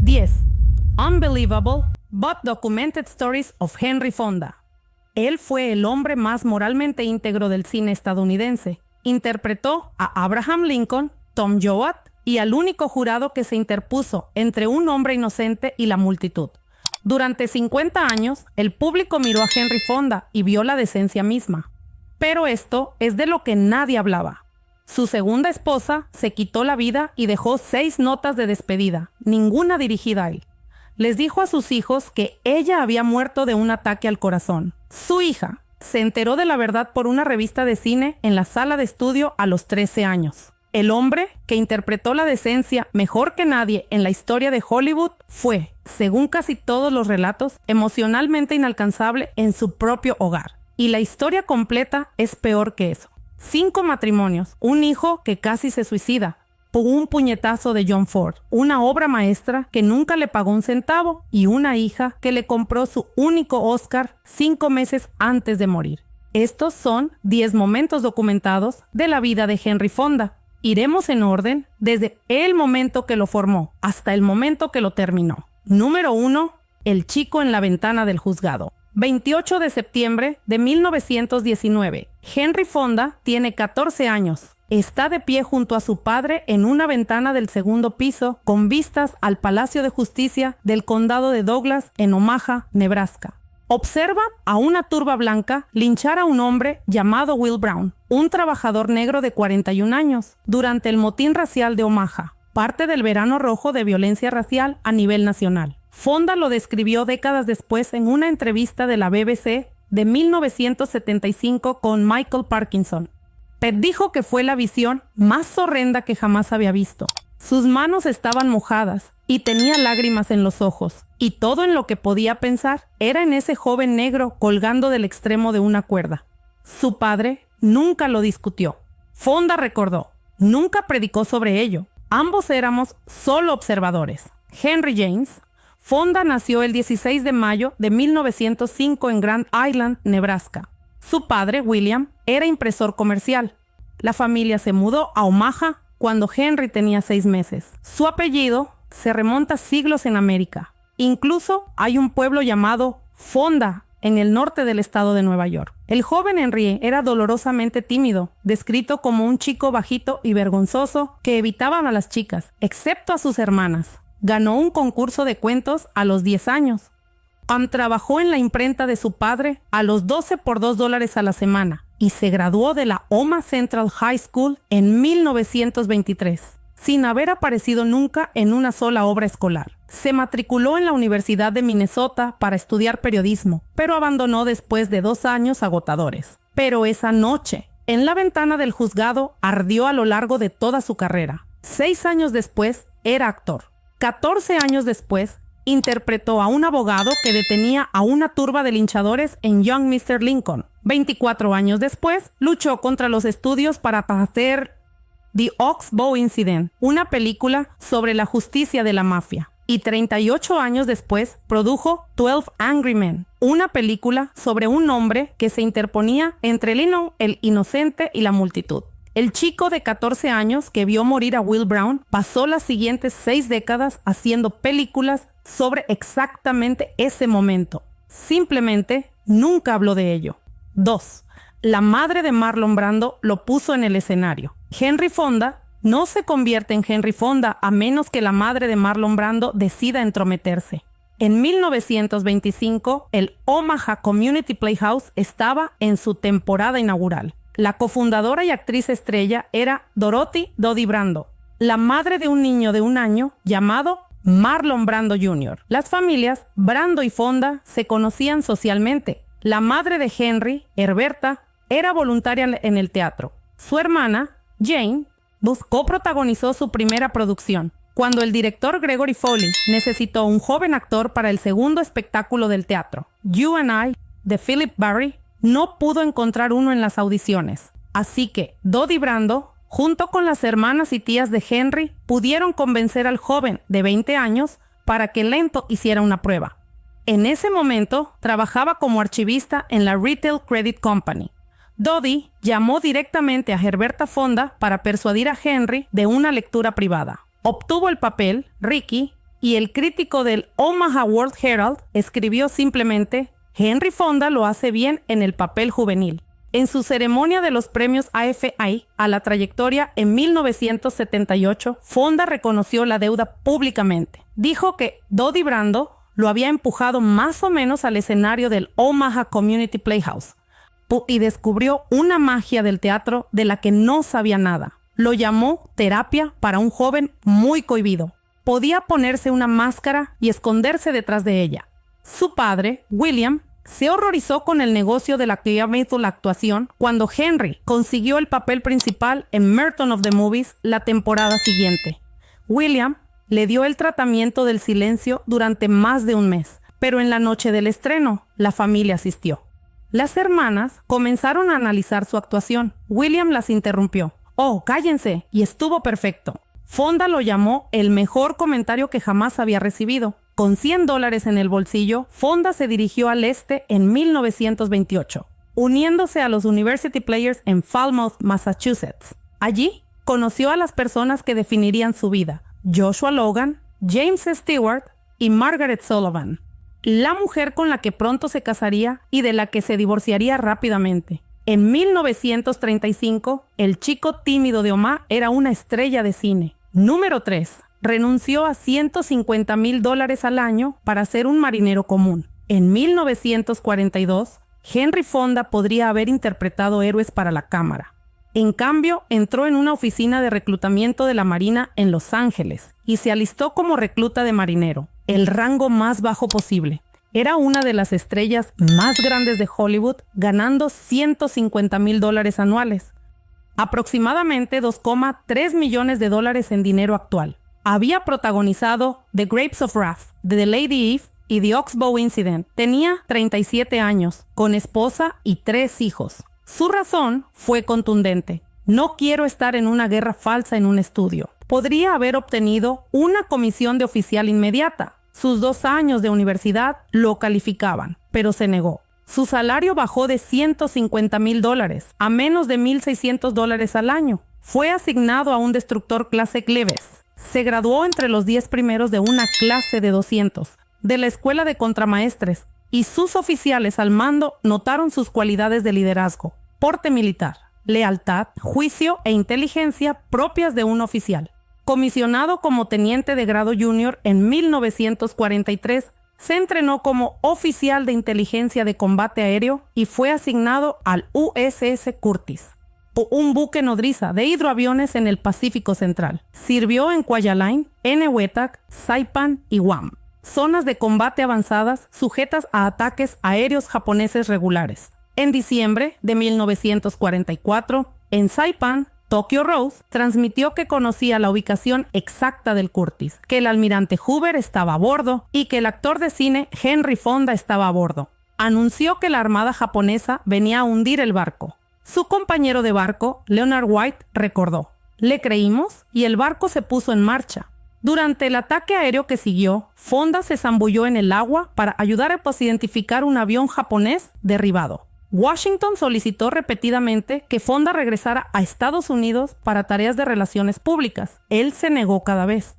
10. Unbelievable but documented stories of Henry Fonda. Él fue el hombre más moralmente íntegro del cine estadounidense. Interpretó a Abraham Lincoln, Tom Joad y al único jurado que se interpuso entre un hombre inocente y la multitud. Durante 50 años, el público miró a Henry Fonda y vio la decencia misma. Pero esto es de lo que nadie hablaba. Su segunda esposa se quitó la vida y dejó 6 notas de despedida, ninguna dirigida a él. Les dijo a sus hijos que ella había muerto de un ataque al corazón. Su hija se enteró de la verdad por una revista de cine en la sala de estudio a los 13 años. El hombre que interpretó la decencia mejor que nadie en la historia de Hollywood fue, según casi todos los relatos, emocionalmente inalcanzable en su propio hogar. Y la historia completa es peor que eso. 5 matrimonios, un hijo que casi se suicida, un puñetazo de John Ford, una obra maestra que nunca le pagó un centavo y una hija que le compró su único Oscar 5 meses antes de morir. Estos son 10 momentos documentados de la vida de Henry Fonda. Iremos en orden desde el momento que lo formó hasta el momento que lo terminó. Número 1. El chico en la ventana del juzgado. 28 de septiembre de 1919. Henry Fonda tiene 14 años. Está de pie junto a su padre en una ventana del segundo piso con vistas al Palacio de Justicia del Condado de Douglas en Omaha, Nebraska. Observa a una turba blanca linchar a un hombre llamado Will Brown, un trabajador negro de 41 años, durante el motín racial de Omaha, parte del verano rojo de violencia racial a nivel nacional. Fonda lo describió décadas después en una entrevista de la BBC de 1975 con Michael Parkinson. Pet dijo que fue la visión más horrenda que jamás había visto. Sus manos estaban mojadas y tenía lágrimas en los ojos, y todo en lo que podía pensar era en ese joven negro colgando del extremo de una cuerda. Su padre nunca lo discutió. Fonda recordó, nunca predicó sobre ello. Ambos éramos solo observadores. Henry James Fonda nació el 16 de mayo de 1905 en Grand Island, Nebraska. Su padre, William, era impresor comercial. La familia se mudó a Omaha cuando Henry tenía 6 meses. Su apellido se remonta siglos en América. Incluso hay un pueblo llamado Fonda en el norte del estado de Nueva York. El joven Henry era dolorosamente tímido, descrito como un chico bajito y vergonzoso que evitaba a las chicas, excepto a sus hermanas. Ganó un concurso de cuentos a los 10 años. Trabajó en la imprenta de su padre a los 12 por $2 a la semana y se graduó de la Omaha Central High School en 1923, sin haber aparecido nunca en una sola obra escolar. Se matriculó en la Universidad de Minnesota para estudiar periodismo, pero abandonó después de 2 años agotadores. Pero esa noche, en la ventana del juzgado, ardió a lo largo de toda su carrera. 6 años después, era actor. 14 años después, interpretó a un abogado que detenía a una turba de linchadores en Young Mr. Lincoln. 24 años después, luchó contra los estudios para hacer The Ox-Bow Incident, una película sobre la justicia de la mafia. Y 38 años después, produjo 12 Angry Men, una película sobre un hombre que se interponía entre el inocente y la multitud. El chico de 14 años que vio morir a Will Brown pasó las siguientes 6 décadas haciendo películas sobre exactamente ese momento. Simplemente nunca habló de ello. 2. La madre de Marlon Brando lo puso en el escenario. Henry Fonda no se convierte en Henry Fonda a menos que la madre de Marlon Brando decida entrometerse. En 1925, el Omaha Community Playhouse estaba en su temporada inaugural. La cofundadora y actriz estrella era Dorothy Dodie Brando, la madre de un niño de 1 año llamado Marlon Brando Jr. Las familias Brando y Fonda se conocían socialmente. La madre de Henry, Herberta, era voluntaria en el teatro. Su hermana, Jane, coprotagonizó su primera producción. Cuando el director Gregory Foley necesitó un joven actor para el segundo espectáculo del teatro, You and I, de Philip Barry, no pudo encontrar uno en las audiciones. Así que Dodie Brando, junto con las hermanas y tías de Henry, pudieron convencer al joven de 20 años para que lento hiciera una prueba. En ese momento, trabajaba como archivista en la Retail Credit Company. Dodie llamó directamente a Herberta Fonda para persuadir a Henry de una lectura privada. Obtuvo el papel, Ricky, y el crítico del Omaha World Herald escribió simplemente: Henry Fonda lo hace bien en el papel juvenil. En su ceremonia de los premios AFI a la trayectoria en 1978, Fonda reconoció la deuda públicamente. Dijo que Dodie Brando lo había empujado más o menos al escenario del Omaha Community Playhouse y descubrió una magia del teatro de la que no sabía nada. Lo llamó terapia para un joven muy cohibido. Podía ponerse una máscara y esconderse detrás de ella. Su padre, William, se horrorizó con el negocio de la que había hecho la actuación cuando Henry consiguió el papel principal en Merton of the Movies la temporada siguiente. William le dio el tratamiento del silencio durante más de un mes, pero en la noche del estreno, la familia asistió. Las hermanas comenzaron a analizar su actuación. William las interrumpió. «Oh, cállense», y estuvo perfecto. Fonda lo llamó el mejor comentario que jamás había recibido. Con $100 en el bolsillo, Fonda se dirigió al este en 1928, uniéndose a los University Players en Falmouth, Massachusetts. Allí conoció a las personas que definirían su vida: Joshua Logan, James Stewart y Margaret Sullivan, la mujer con la que pronto se casaría y de la que se divorciaría rápidamente. En 1935, el chico tímido de Omaha era una estrella de cine. Número 3. Renunció a $150,000 al año para ser un marinero común. En 1942, Henry Fonda podría haber interpretado héroes para la cámara. En cambio, entró en una oficina de reclutamiento de la Marina en Los Ángeles y se alistó como recluta de marinero, el rango más bajo posible. Era una de las estrellas más grandes de Hollywood, ganando $150,000 anuales, aproximadamente $2,3 millones en dinero actual. Había protagonizado The Grapes of Wrath, The Lady Eve y The Oxbow Incident. Tenía 37 años, con esposa y 3 hijos. Su razón fue contundente: no quiero estar en una guerra falsa en un estudio. Podría haber obtenido una comisión de oficial inmediata. Sus 2 años de universidad lo calificaban, pero se negó. Su salario bajó de $150,000 a menos de $1,600 al año. Fue asignado a un destructor clase Cleves. Se graduó entre los 10 primeros de una clase de 200 de la escuela de contramaestres, y sus oficiales al mando notaron sus cualidades de liderazgo, porte militar, lealtad, juicio e inteligencia propias de un oficial. Comisionado como teniente de grado junior en 1943, se entrenó como oficial de inteligencia de combate aéreo y fue asignado al USS Curtis, un buque nodriza de hidroaviones en el Pacífico Central. Sirvió en Kwajalein, Enewetak, Saipan y Guam, zonas de combate avanzadas sujetas a ataques aéreos japoneses regulares. En diciembre de 1944, en Saipan, Tokyo Rose transmitió que conocía la ubicación exacta del Curtis, que el almirante Hoover estaba a bordo y que el actor de cine Henry Fonda estaba a bordo. Anunció que la armada japonesa venía a hundir el barco. Su compañero de barco, Leonard White, recordó: «Le creímos y el barco se puso en marcha». Durante el ataque aéreo que siguió, Fonda se zambulló en el agua para ayudar a identificar un avión japonés derribado. Washington solicitó repetidamente que Fonda regresara a Estados Unidos para tareas de relaciones públicas. Él se negó cada vez.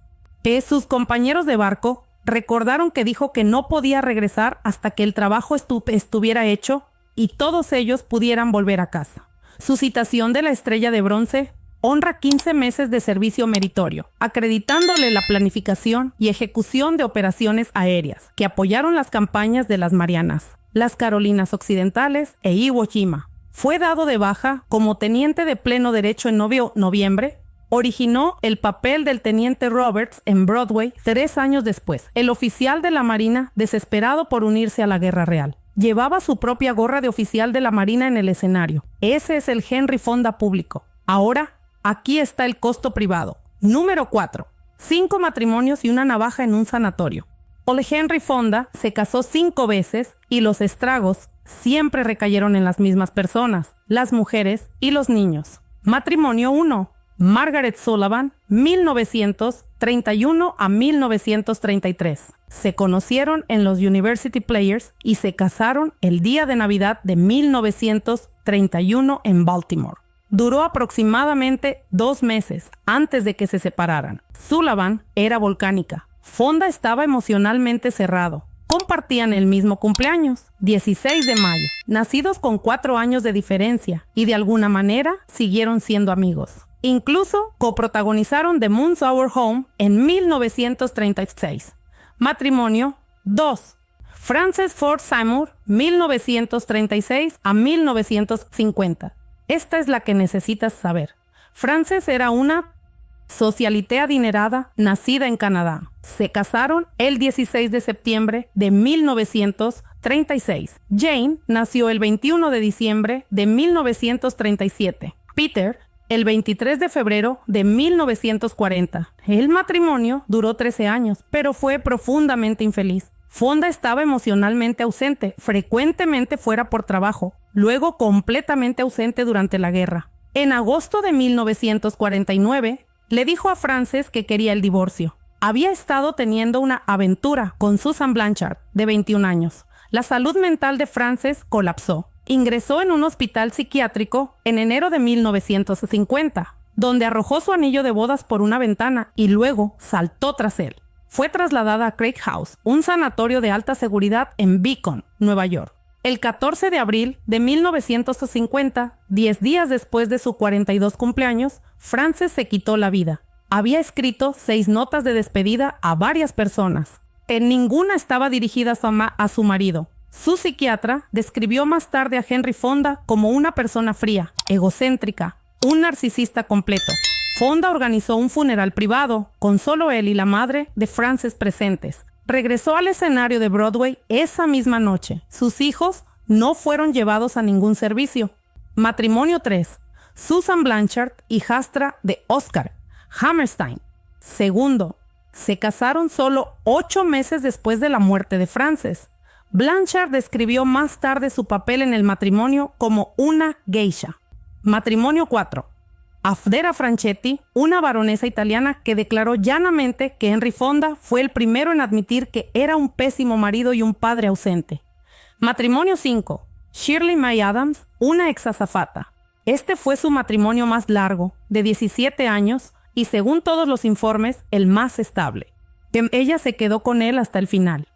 Sus compañeros de barco recordaron que dijo que no podía regresar hasta que el trabajo estuviera hecho y todos ellos pudieran volver a casa. Su citación de la Estrella de Bronce honra 15 meses de servicio meritorio, acreditándole la planificación y ejecución de operaciones aéreas que apoyaron las campañas de las Marianas, las Carolinas Occidentales e Iwo Jima. Fue dado de baja como teniente de pleno derecho en noviembre. Originó el papel del teniente Roberts en Broadway 3 años después. El oficial de la Marina, desesperado por unirse a la guerra real, llevaba su propia gorra de oficial de la Marina en el escenario. Ese es el Henry Fonda público. Ahora, aquí está el costo privado. Número 4. 5 matrimonios y una navaja en un sanatorio. Ole Henry Fonda se casó 5 veces y los estragos siempre recayeron en las mismas personas, las mujeres y los niños. Matrimonio 1. Margaret Sullivan, 1931 a 1933. Se conocieron en los University Players y se casaron el día de Navidad de 1931 en Baltimore. Duró aproximadamente 2 meses antes de que se separaran. Sullivan era volcánica, Fonda estaba emocionalmente cerrado. Compartían el mismo cumpleaños, 16 de mayo, nacidos con 4 años de diferencia, y de alguna manera siguieron siendo amigos. Incluso coprotagonizaron The Moon's Our Home en 1936. Matrimonio 2. Frances Ford Seymour, 1936 a 1950. Esta es la que necesitas saber. Frances era una socialité adinerada nacida en Canadá. Se casaron el 16 de septiembre de 1936. Jane nació el 21 de diciembre de 1937. Peter, el 23 de febrero de 1940. El matrimonio duró 13 años, pero fue profundamente infeliz. Fonda estaba emocionalmente ausente, frecuentemente fuera por trabajo, luego completamente ausente durante la guerra. En agosto de 1949, le dijo a Frances que quería el divorcio. Había estado teniendo una aventura con Susan Blanchard, de 21 años. La salud mental de Frances colapsó. Ingresó en un hospital psiquiátrico en enero de 1950, donde arrojó su anillo de bodas por una ventana y luego saltó tras él. Fue trasladada a Craig House, un sanatorio de alta seguridad en Beacon, Nueva York. El 14 de abril de 1950, 10 días después de su 42 cumpleaños, Frances se quitó la vida. Había escrito 6 notas de despedida a varias personas. En ninguna estaba dirigida a su marido. Su psiquiatra describió más tarde a Henry Fonda como una persona fría, egocéntrica, un narcisista completo. Fonda organizó un funeral privado, con solo él y la madre de Frances presentes. Regresó al escenario de Broadway esa misma noche. Sus hijos no fueron llevados a ningún servicio. Matrimonio 3. Susan Blanchard, hijastra de Oscar Hammerstein. Segundo, se casaron solo 8 meses después de la muerte de Frances. Blanchard describió más tarde su papel en el matrimonio como una geisha. Matrimonio 4. Afdera Franchetti, una baronesa italiana que declaró llanamente que Henry Fonda fue el primero en admitir que era un pésimo marido y un padre ausente. Matrimonio 5. Shirley May Adams, una exazafata. Este fue su matrimonio más largo, de 17 años, y según todos los informes, el más estable. Ella se quedó con él hasta el final.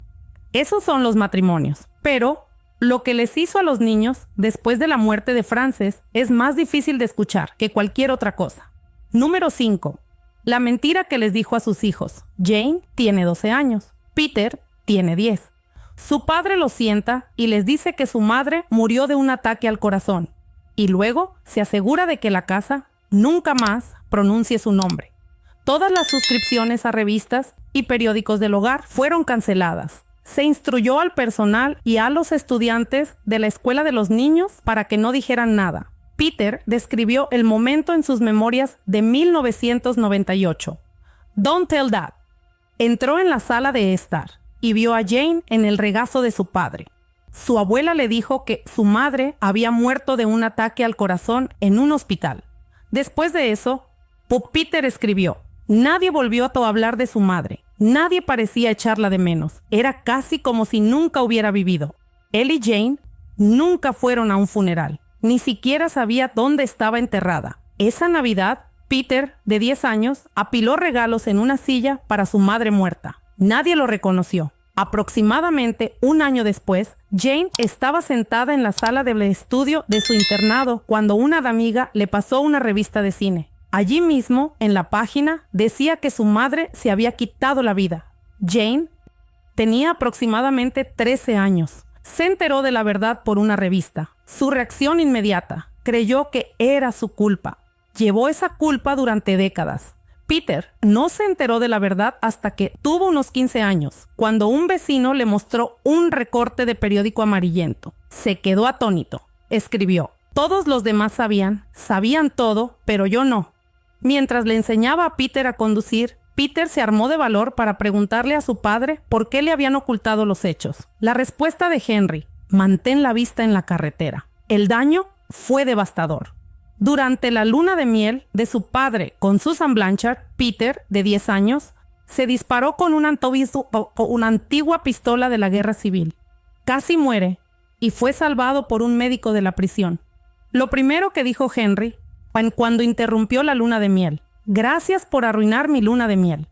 Esos son los matrimonios, pero lo que les hizo a los niños después de la muerte de Frances es más difícil de escuchar que cualquier otra cosa. Número 5. La mentira que les dijo a sus hijos. Jane tiene 12 años. Peter tiene 10. Su padre los sienta y les dice que su madre murió de un ataque al corazón. Y luego se asegura de que la casa nunca más pronuncie su nombre. Todas las suscripciones a revistas y periódicos del hogar fueron canceladas. Se instruyó al personal y a los estudiantes de la escuela de los niños para que no dijeran nada. Peter describió el momento en sus memorias de 1998. Don't tell that. Entró en la sala de estar y vio a Jane en el regazo de su padre. Su abuela le dijo que su madre había muerto de un ataque al corazón en un hospital. Después de eso, Peter escribió: nadie volvió a hablar de su madre. Nadie parecía echarla de menos. Era casi como si nunca hubiera vivido. Él y Jane nunca fueron a un funeral. Ni siquiera sabía dónde estaba enterrada. Esa Navidad, Peter, de 10 años, apiló regalos en una silla para su madre muerta. Nadie lo reconoció. Aproximadamente un año después, Jane estaba sentada en la sala del estudio de su internado cuando una amiga le pasó una revista de cine. Allí mismo, en la página, decía que su madre se había quitado la vida. Jane tenía aproximadamente 13 años. Se enteró de la verdad por una revista. Su reacción inmediata: creyó que era su culpa. Llevó esa culpa durante décadas. Peter no se enteró de la verdad hasta que tuvo unos 15 años, cuando un vecino le mostró un recorte de periódico amarillento. Se quedó atónito. Escribió: todos los demás sabían todo, pero yo no. Mientras le enseñaba a Peter a conducir, Peter se armó de valor para preguntarle a su padre por qué le habían ocultado los hechos. La respuesta de Henry: mantén la vista en la carretera. El daño fue devastador. Durante la luna de miel de su padre con Susan Blanchard, Peter, de 10 años, se disparó con una antigua pistola de la guerra civil. Casi muere y fue salvado por un médico de la prisión. Lo primero que dijo Henry cuando interrumpió la luna de miel: gracias por arruinar mi luna de miel.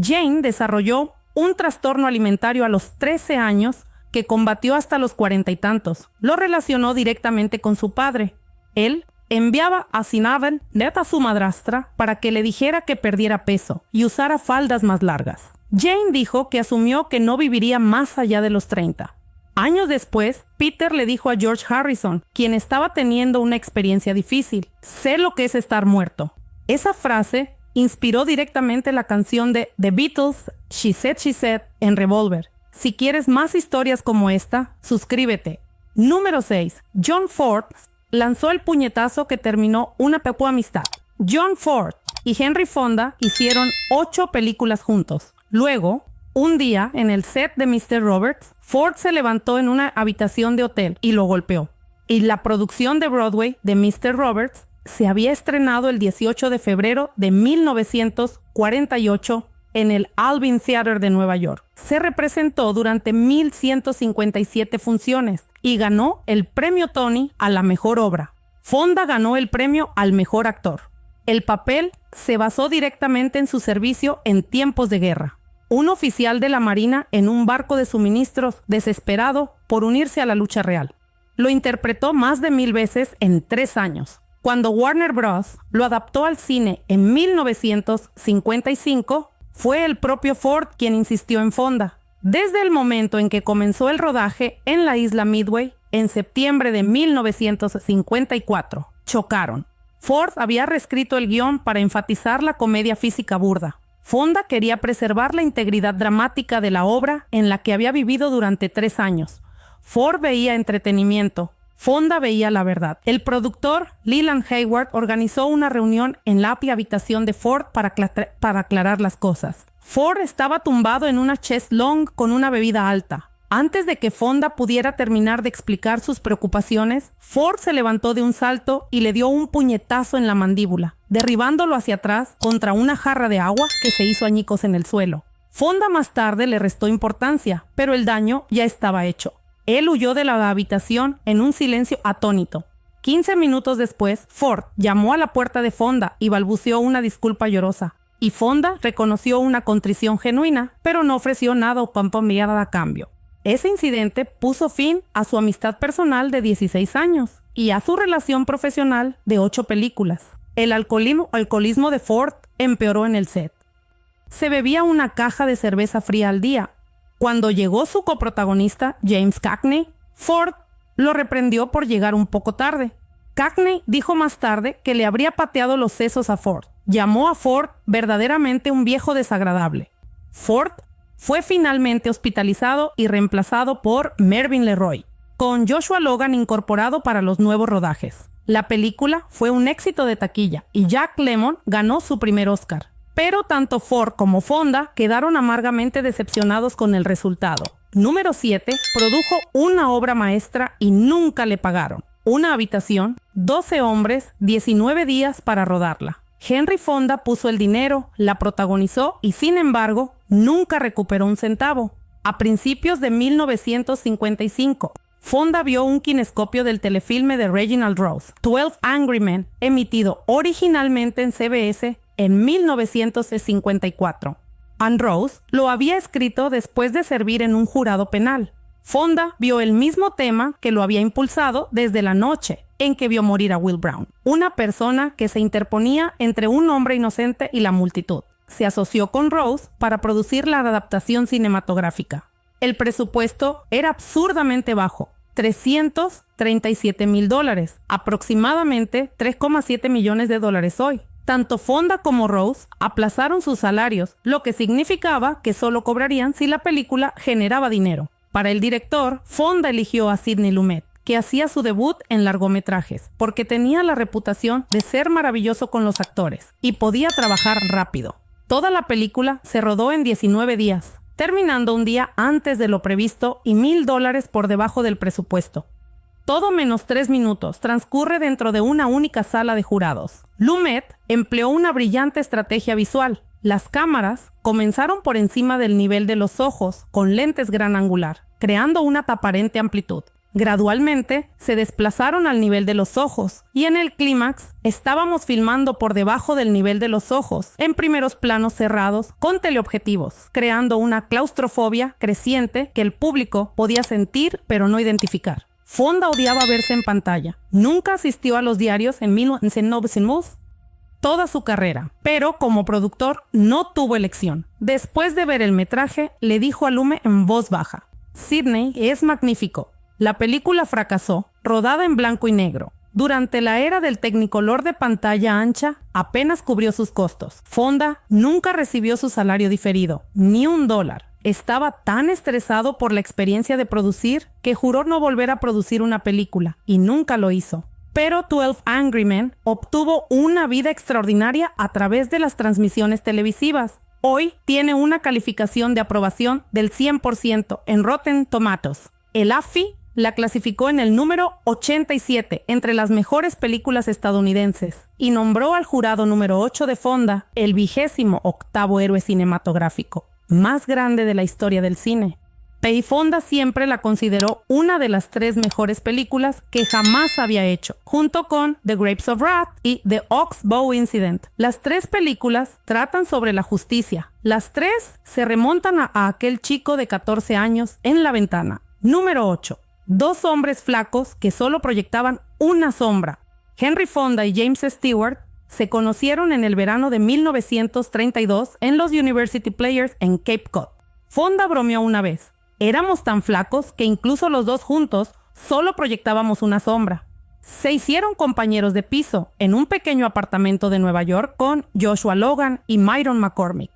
Jane desarrolló un trastorno alimentario a los 13 años que combatió hasta los 40 y tantos. Lo relacionó directamente con su padre. Él enviaba a Sinaven, a su madrastra, para que le dijera que perdiera peso y usara faldas más largas. Jane dijo que asumió que no viviría más allá de los 30. Años después, Peter le dijo a George Harrison, quien estaba teniendo una experiencia difícil: sé lo que es estar muerto. Esa frase inspiró directamente la canción de The Beatles, She Said, en Revolver. Si quieres más historias como esta, suscríbete. Número 6. John Ford lanzó el puñetazo que terminó una perpetua amistad. John Ford y Henry Fonda hicieron 8 películas juntos. Luego, un día, en el set de Mr. Roberts, Ford se levantó en una habitación de hotel y lo golpeó. Y la producción de Broadway de Mr. Roberts se había estrenado el 18 de febrero de 1948 en el Albin Theater de Nueva York. Se representó durante 1,157 funciones y ganó el premio Tony a la mejor obra. Fonda ganó el premio al mejor actor. El papel se basó directamente en su servicio en tiempos de guerra. Un oficial de la Marina en un barco de suministros desesperado por unirse a la lucha real. Lo interpretó más de 1,000 veces en 3 años. Cuando Warner Bros. Lo adaptó al cine en 1955, fue el propio Ford quien insistió en Fonda. Desde el momento en que comenzó el rodaje en la isla Midway, en septiembre de 1954, chocaron. Ford había reescrito el guión para enfatizar la comedia física burda. Fonda quería preservar la integridad dramática de la obra en la que había vivido durante 3 años. Ford veía entretenimiento. Fonda veía la verdad. El productor Leland Hayward organizó una reunión en la habitación de Ford para aclarar las cosas. Ford estaba tumbado en una chaise longue con una bebida alta. Antes de que Fonda pudiera terminar de explicar sus preocupaciones, Ford se levantó de un salto y le dio un puñetazo en la mandíbula, derribándolo hacia atrás contra una jarra de agua que se hizo añicos en el suelo. Fonda más tarde le restó importancia, pero el daño ya estaba hecho. Él huyó de la habitación en un silencio atónito. 15 minutos después, Ford llamó a la puerta de Fonda y balbuceó una disculpa llorosa. Y Fonda reconoció una contrición genuina, pero no ofreció nada o pamponeada a cambio. Ese incidente puso fin a su amistad personal de 16 años y a su relación profesional de 8 películas. El alcoholismo de Ford empeoró en el set. Se bebía una caja de cerveza fría al día. Cuando llegó su coprotagonista, James Cagney, Ford lo reprendió por llegar un poco tarde. Cagney dijo más tarde que le habría pateado los sesos a Ford. Llamó a Ford verdaderamente un viejo desagradable. Ford fue finalmente hospitalizado y reemplazado por Mervyn LeRoy, con Joshua Logan incorporado para los nuevos rodajes. La película fue un éxito de taquilla y Jack Lemmon ganó su primer Oscar. Pero tanto Ford como Fonda quedaron amargamente decepcionados con el resultado. Número 7. Produjo una obra maestra y nunca le pagaron. Una habitación, 12 hombres, 19 días para rodarla. Henry Fonda puso el dinero, la protagonizó y, sin embargo, nunca recuperó un centavo. A principios de 1955, Fonda vio un kinescopio del telefilme de Reginald Rose, 12 Angry Men, emitido originalmente en CBS en 1954. Ann Rose lo había escrito después de servir en un jurado penal. Fonda vio el mismo tema que lo había impulsado desde la noche en que vio morir a Will Brown, una persona que se interponía entre un hombre inocente y la multitud. Se asoció con Rose para producir la adaptación cinematográfica. El presupuesto era absurdamente bajo, $337,000, aproximadamente $3,7 millones hoy. Tanto Fonda como Rose aplazaron sus salarios, lo que significaba que solo cobrarían si la película generaba dinero. Para el director, Fonda eligió a Sidney Lumet, que hacía su debut en largometrajes, porque tenía la reputación de ser maravilloso con los actores y podía trabajar rápido. Toda la película se rodó en 19 días, terminando un día antes de lo previsto y $1,000 por debajo del presupuesto. Todo menos 3 minutos transcurre dentro de una única sala de jurados. Lumet empleó una brillante estrategia visual. Las cámaras comenzaron por encima del nivel de los ojos, con lentes gran angular, creando una aparente amplitud. Gradualmente se desplazaron al nivel de los ojos y en el clímax estábamos filmando por debajo del nivel de los ojos, en primeros planos cerrados con teleobjetivos, creando una claustrofobia creciente que el público podía sentir pero no identificar. Fonda odiaba verse en pantalla. Nunca asistió a los diarios en 1990 toda su carrera, pero como productor no tuvo elección. Después de ver el metraje, le dijo a Lume en voz baja: Sidney es magnífico. La película fracasó, rodada en blanco y negro. Durante la era del Technicolor de pantalla ancha, apenas cubrió sus costos. Fonda nunca recibió su salario diferido, ni $1. Estaba tan estresado por la experiencia de producir que juró no volver a producir una película, y nunca lo hizo. Pero 12 Angry Men obtuvo una vida extraordinaria a través de las transmisiones televisivas. Hoy tiene una calificación de aprobación del 100% en Rotten Tomatoes. El AFI la clasificó en el número 87 entre las mejores películas estadounidenses y nombró al jurado número 8 de Fonda el 28º héroe cinematográfico más grande de la historia del cine. Pei Fonda siempre la consideró una de las 3 mejores películas que jamás había hecho, junto con The Grapes of Wrath y The Ox-Bow Incident. Las 3 películas tratan sobre la justicia. Las 3 se remontan a aquel chico de 14 años en la ventana. Número 8. 2 hombres flacos que solo proyectaban una sombra. Henry Fonda y James Stewart se conocieron en el verano de 1932 en los University Players en Cape Cod. Fonda bromeó una vez: éramos tan flacos que incluso los 2 juntos solo proyectábamos una sombra. Se hicieron compañeros de piso en un pequeño apartamento de Nueva York con Joshua Logan y Myron McCormick.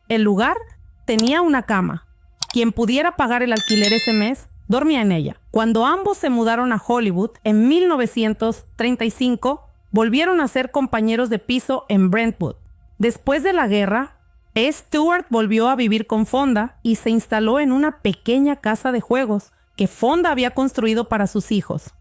El lugar tenía una cama. Quien pudiera pagar el alquiler ese mes dormía en ella. Cuando ambos se mudaron a Hollywood en 1935, volvieron a ser compañeros de piso en Brentwood. Después de la guerra, Stewart volvió a vivir con Fonda y se instaló en una pequeña casa de juegos que Fonda había construido para sus hijos.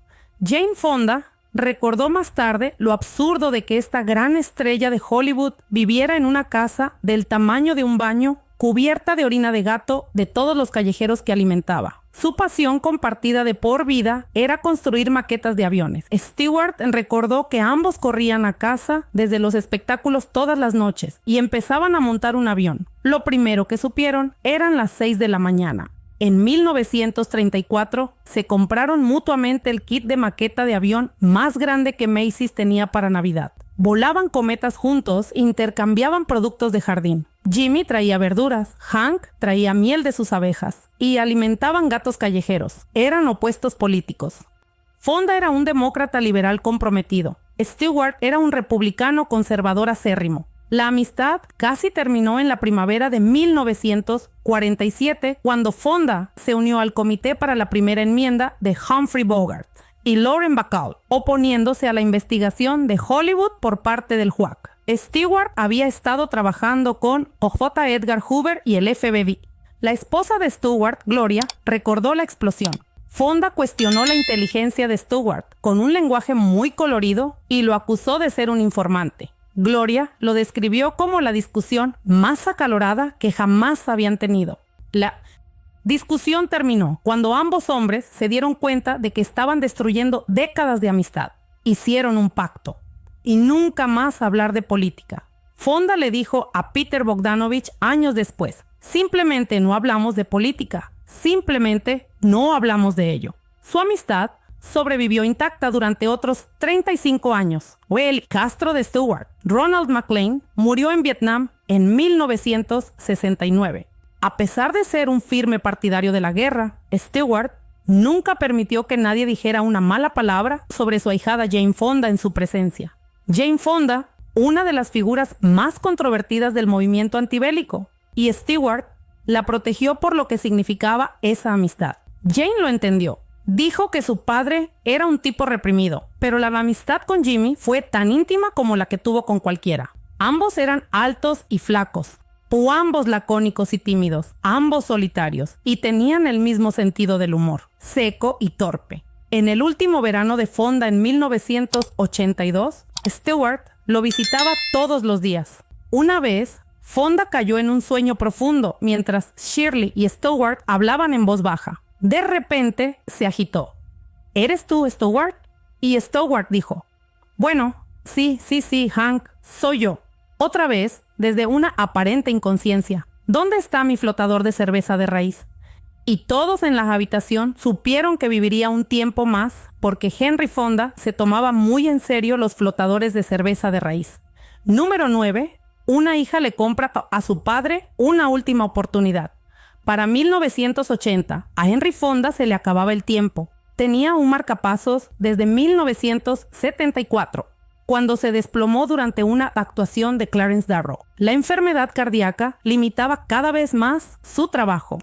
Jane Fonda recordó más tarde lo absurdo de que esta gran estrella de Hollywood viviera en una casa del tamaño de un baño, cubierta de orina de gato de todos los callejeros que alimentaba. Su pasión compartida de por vida era construir maquetas de aviones. Stewart recordó que ambos corrían a casa desde los espectáculos todas las noches y empezaban a montar un avión. Lo primero que supieron eran las 6 de la mañana. En 1934 se compraron mutuamente el kit de maqueta de avión más grande que Macy's tenía para Navidad. Volaban cometas juntos e intercambiaban productos de jardín. Jimmy traía verduras, Hank traía miel de sus abejas y alimentaban gatos callejeros. Eran opuestos políticos. Fonda era un demócrata liberal comprometido. Stewart era un republicano conservador acérrimo. La amistad casi terminó en la primavera de 1947 cuando Fonda se unió al comité para la primera enmienda de Humphrey Bogart y Lauren Bacall, oponiéndose a la investigación de Hollywood por parte del JUAC. Stewart había estado trabajando con J. Edgar Hoover y el FBI. La esposa de Stewart, Gloria, recordó la explosión. Fonda cuestionó la inteligencia de Stewart con un lenguaje muy colorido y lo acusó de ser un informante. Gloria lo describió como la discusión más acalorada que jamás habían tenido. La discusión terminó cuando ambos hombres se dieron cuenta de que estaban destruyendo décadas de amistad. Hicieron un pacto y nunca más hablar de política. Fonda le dijo a Peter Bogdanovich años después: simplemente no hablamos de política, simplemente no hablamos de ello. Su amistad sobrevivió intacta durante otros 35 años. Fue el Castro de Stewart. Ronald McLean murió en Vietnam en 1969. A pesar de ser un firme partidario de la guerra, Stewart nunca permitió que nadie dijera una mala palabra sobre su ahijada Jane Fonda en su presencia. Jane Fonda, una de las figuras más controvertidas del movimiento antibélico, y Stewart la protegió por lo que significaba esa amistad. Jane lo entendió. Dijo que su padre era un tipo reprimido, pero la amistad con Jimmy fue tan íntima como la que tuvo con cualquiera. Ambos eran altos y flacos, ambos lacónicos y tímidos, ambos solitarios, y tenían el mismo sentido del humor, seco y torpe. En el último verano de Fonda en 1982, Stewart lo visitaba todos los días. Una vez, Fonda cayó en un sueño profundo mientras Shirley y Stewart hablaban en voz baja. De repente se agitó. ¿Eres tú, Stewart? Y Stewart dijo, bueno, sí, Hank, soy yo. Otra vez, desde una aparente inconsciencia. ¿Dónde está mi flotador de cerveza de raíz? Y todos en la habitación supieron que viviría un tiempo más porque Henry Fonda se tomaba muy en serio los flotadores de cerveza de raíz. Número 9. Una hija le compra a su padre una última oportunidad. Para 1980, a Henry Fonda se le acababa el tiempo. Tenía un marcapasos desde 1974, cuando se desplomó durante una actuación de Clarence Darrow. La enfermedad cardíaca limitaba cada vez más su trabajo.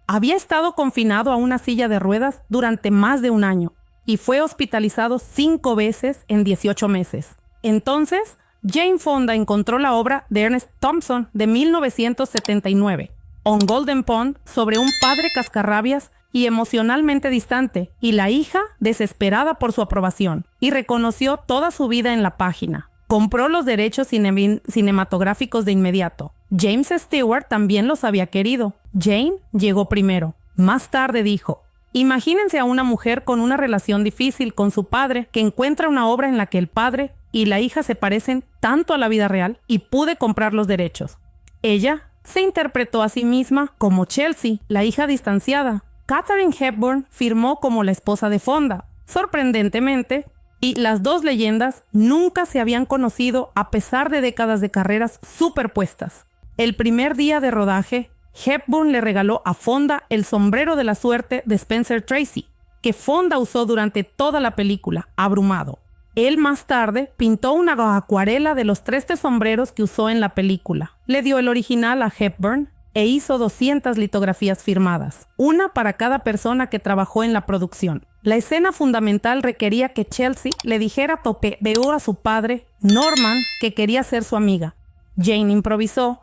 Había estado confinado a una silla de ruedas durante más de un año y fue hospitalizado 5 veces en 18 meses. Entonces, Jane Fonda encontró la obra de Ernest Thompson de 1979, On Golden Pond, sobre un padre cascarrabias y emocionalmente distante, y la hija desesperada por su aprobación, y reconoció toda su vida en la página. Compró los derechos cinematográficos de inmediato. James Stewart también los había querido. Jane llegó primero. Más tarde dijo, imagínense a una mujer con una relación difícil con su padre que encuentra una obra en la que el padre y la hija se parecen tanto a la vida real y pude comprar los derechos. Ella se interpretó a sí misma como Chelsea, la hija distanciada. Katharine Hepburn firmó como la esposa de Fonda. Sorprendentemente, y las dos leyendas nunca se habían conocido a pesar de décadas de carreras superpuestas. El primer día de rodaje, Hepburn le regaló a Fonda el sombrero de la suerte de Spencer Tracy, que Fonda usó durante toda la película, abrumado. Él más tarde pintó una acuarela de los 3 sombreros que usó en la película. Le dio el original a Hepburn e hizo 200 litografías firmadas, una para cada persona que trabajó en la producción. La escena fundamental requería que Chelsea le dijera topeó a su padre, Norman, que quería ser su amiga. Jane improvisó,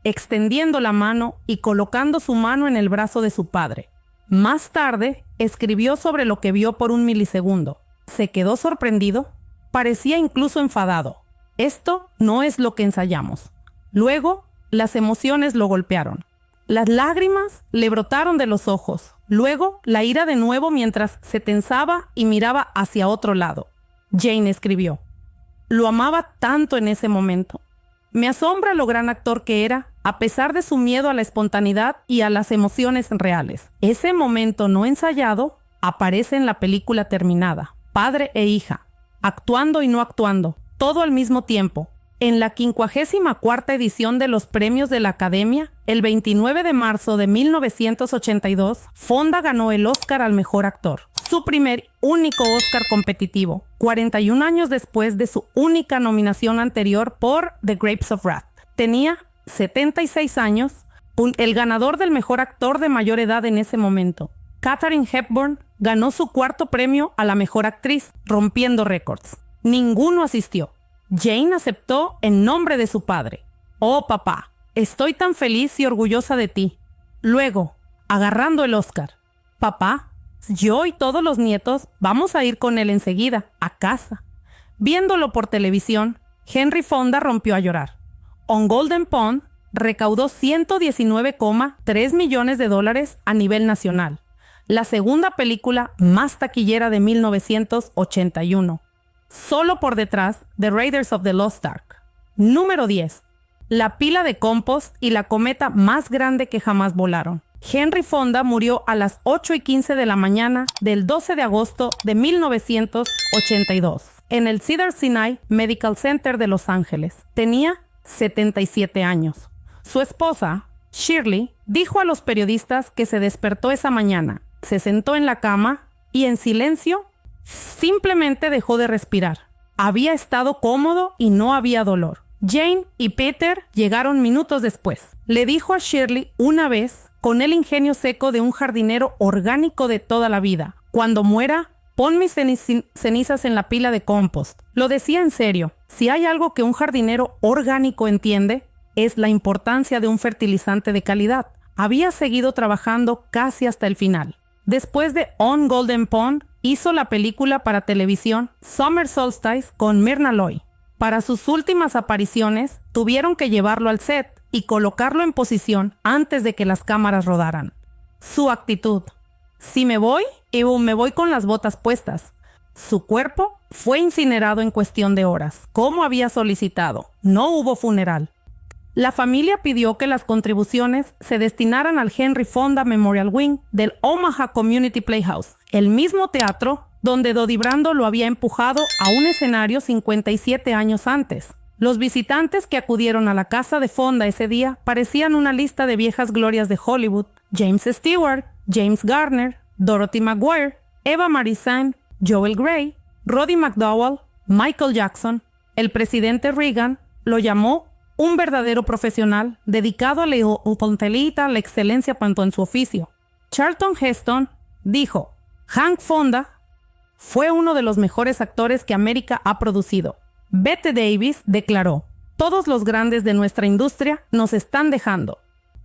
extendiendo la mano y colocando su mano en el brazo de su padre. Más tarde, escribió sobre lo que vio por un milisegundo. Se quedó sorprendido, parecía incluso enfadado. Esto no es lo que ensayamos. Luego, las emociones lo golpearon. Las lágrimas le brotaron de los ojos. Luego, la ira de nuevo mientras se tensaba y miraba hacia otro lado. Jane escribió, lo amaba tanto en ese momento. Me asombra lo gran actor que era, a pesar de su miedo a la espontaneidad y a las emociones reales. Ese momento no ensayado aparece en la película terminada. Padre e hija, actuando y no actuando, todo al mismo tiempo. En la 54ª edición de los premios de la Academia, el 29 de marzo de 1982, Fonda ganó el Oscar al mejor actor, su primer único Oscar competitivo, 41 años después de su única nominación anterior por The Grapes of Wrath. Tenía 76 años, el ganador del mejor actor de mayor edad en ese momento. Katharine Hepburn ganó su 4º premio a la mejor actriz, rompiendo récords. Ninguno asistió. Jane aceptó en nombre de su padre. Oh, papá, estoy tan feliz y orgullosa de ti. Luego, agarrando el Oscar. Papá, yo y todos los nietos vamos a ir con él enseguida, a casa. Viéndolo por televisión, Henry Fonda rompió a llorar. On Golden Pond recaudó $119,3 millones a nivel nacional. La segunda película más taquillera de 1981. Solo por detrás de Raiders of the Lost Ark. Número 10. La pila de compost y la cometa más grande que jamás volaron. Henry Fonda murió a las 8:15 de la mañana del 12 de agosto de 1982 en el Cedars-Sinai Medical Center de Los Ángeles. Tenía 77 años. Su esposa, Shirley, dijo a los periodistas que se despertó esa mañana, se sentó en la cama y en silencio simplemente dejó de respirar. Había estado cómodo y no había dolor. Jane y Peter llegaron minutos después. Le dijo a Shirley una vez, con el ingenio seco de un jardinero orgánico de toda la vida, cuando muera, pon mis cenizas en la pila de compost. Lo decía en serio. Si hay algo que un jardinero orgánico entiende, es la importancia de un fertilizante de calidad. Había seguido trabajando casi hasta el final. Después de On Golden Pond, hizo la película para televisión Summer Solstice con Myrna Loy. Para sus últimas apariciones, tuvieron que llevarlo al set y colocarlo en posición antes de que las cámaras rodaran. Su actitud. Si me voy, me voy con las botas puestas. Su cuerpo fue incinerado en cuestión de horas, como había solicitado. No hubo funeral. La familia pidió que las contribuciones se destinaran al Henry Fonda Memorial Wing del Omaha Community Playhouse, el mismo teatro donde Dodie Brando lo había empujado a un escenario 57 años antes. Los visitantes que acudieron a la casa de Fonda ese día parecían una lista de viejas glorias de Hollywood: James Stewart, James Garner, Dorothy McGuire, Eva Marie Saint, Joel Grey, Roddy McDowall, Michael Jackson. El presidente Reagan lo llamó un verdadero profesional dedicado a la excelencia tanto en su oficio. Charlton Heston dijo: Hank Fonda fue uno de los mejores actores que América ha producido. Bette Davis declaró: todos los grandes de nuestra industria nos están dejando.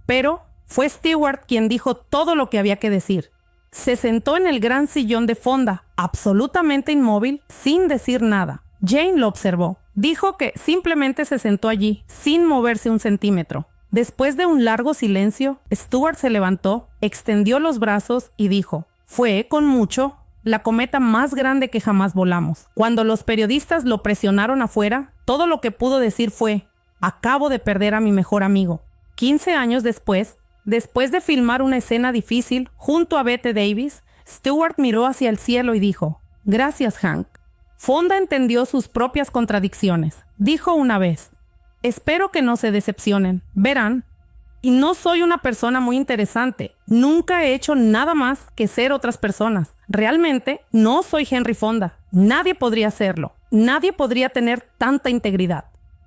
Pero fue Stewart quien dijo todo lo que había que decir. Se sentó en el gran sillón de Fonda, absolutamente inmóvil, sin decir nada. Jane lo observó. Dijo que simplemente se sentó allí, sin moverse un centímetro. Después de un largo silencio, Stewart se levantó, extendió los brazos y dijo: fue, con mucho, la cometa más grande que jamás volamos. Cuando los periodistas lo presionaron afuera, todo lo que pudo decir fue: acabo de perder a mi mejor amigo. 15 años después de filmar una escena difícil junto a Bette Davis, Stewart miró hacia el cielo y dijo: gracias, Hank. Fonda entendió sus propias contradicciones. Dijo una vez: espero que no se decepcionen. Verán, y no soy una persona muy interesante. Nunca he hecho nada más que ser otras personas. Realmente no soy Henry Fonda. Nadie podría serlo. Nadie podría tener tanta integridad.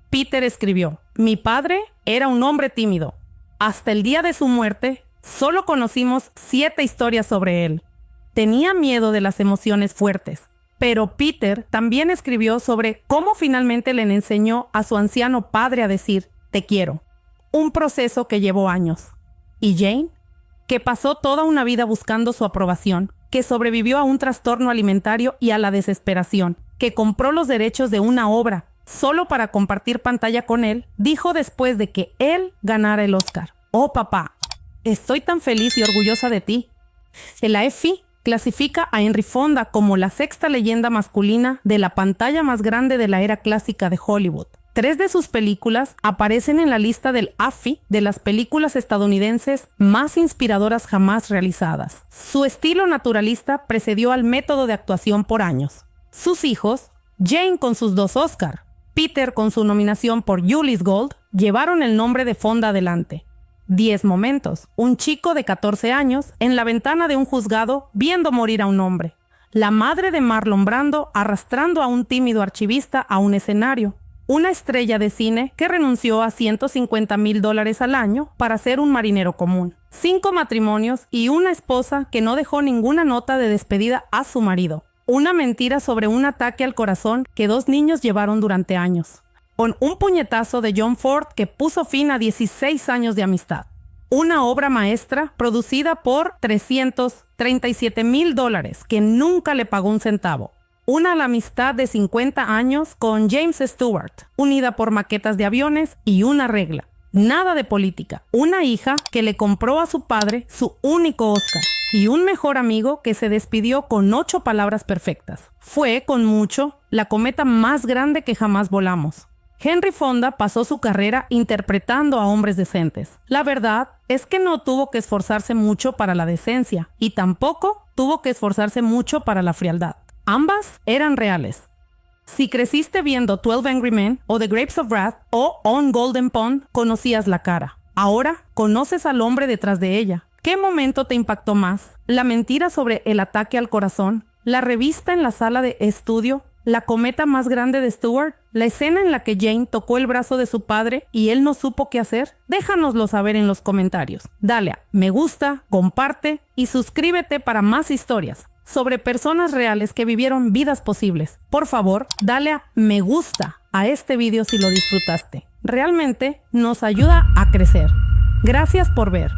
Peter escribió: mi padre era un hombre tímido. Hasta el día de su muerte, solo conocimos 7 historias sobre él. Tenía miedo de las emociones fuertes. Pero Peter también escribió sobre cómo finalmente le enseñó a su anciano padre a decir: te quiero. Un proceso que llevó años. Y Jane, que pasó toda una vida buscando su aprobación, que sobrevivió a un trastorno alimentario y a la desesperación, que compró los derechos de una obra solo para compartir pantalla con él, dijo después de que él ganara el Oscar: oh papá, estoy tan feliz y orgullosa de ti. El AFI clasifica a Henry Fonda como la 6ª leyenda masculina de la pantalla más grande de la era clásica de Hollywood. 3 de sus películas aparecen en la lista del AFI de las películas estadounidenses más inspiradoras jamás realizadas. Su estilo naturalista precedió al método de actuación por años. Sus hijos, Jane con sus 2 Oscar, Peter con su nominación por Ulysse Gold, llevaron el nombre de Fonda adelante. 10 momentos. Un chico de 14 años en la ventana de un juzgado viendo morir a un hombre. La madre de Marlon Brando arrastrando a un tímido archivista a un escenario. Una estrella de cine que renunció a $150,000 al año para ser un marinero común. 5 matrimonios y una esposa que no dejó ninguna nota de despedida a su marido. Una mentira sobre un ataque al corazón que 2 niños llevaron durante años. Con un puñetazo de John Ford que puso fin a 16 años de amistad. Una obra maestra producida por $337,000 que nunca le pagó un centavo. Una amistad de 50 años con James Stewart, unida por maquetas de aviones y una regla. Nada de política. Una hija que le compró a su padre su único Oscar. Y un mejor amigo que se despidió con 8 palabras perfectas. Fue, con mucho, la cometa más grande que jamás volamos. Henry Fonda pasó su carrera interpretando a hombres decentes. La verdad es que no tuvo que esforzarse mucho para la decencia y tampoco tuvo que esforzarse mucho para la frialdad. Ambas eran reales. Si creciste viendo 12 Angry Men o The Grapes of Wrath o On Golden Pond, conocías la cara. Ahora conoces al hombre detrás de ella. ¿Qué momento te impactó más? ¿La mentira sobre el ataque al corazón? ¿La revista en la sala de estudio? ¿La cometa más grande de Stewart? ¿La escena en la que Jane tocó el brazo de su padre y él no supo qué hacer? Déjanoslo saber en los comentarios. Dale a me gusta, comparte y suscríbete para más historias sobre personas reales que vivieron vidas posibles. Por favor, dale a me gusta a este video si lo disfrutaste. Realmente nos ayuda a crecer. Gracias por ver.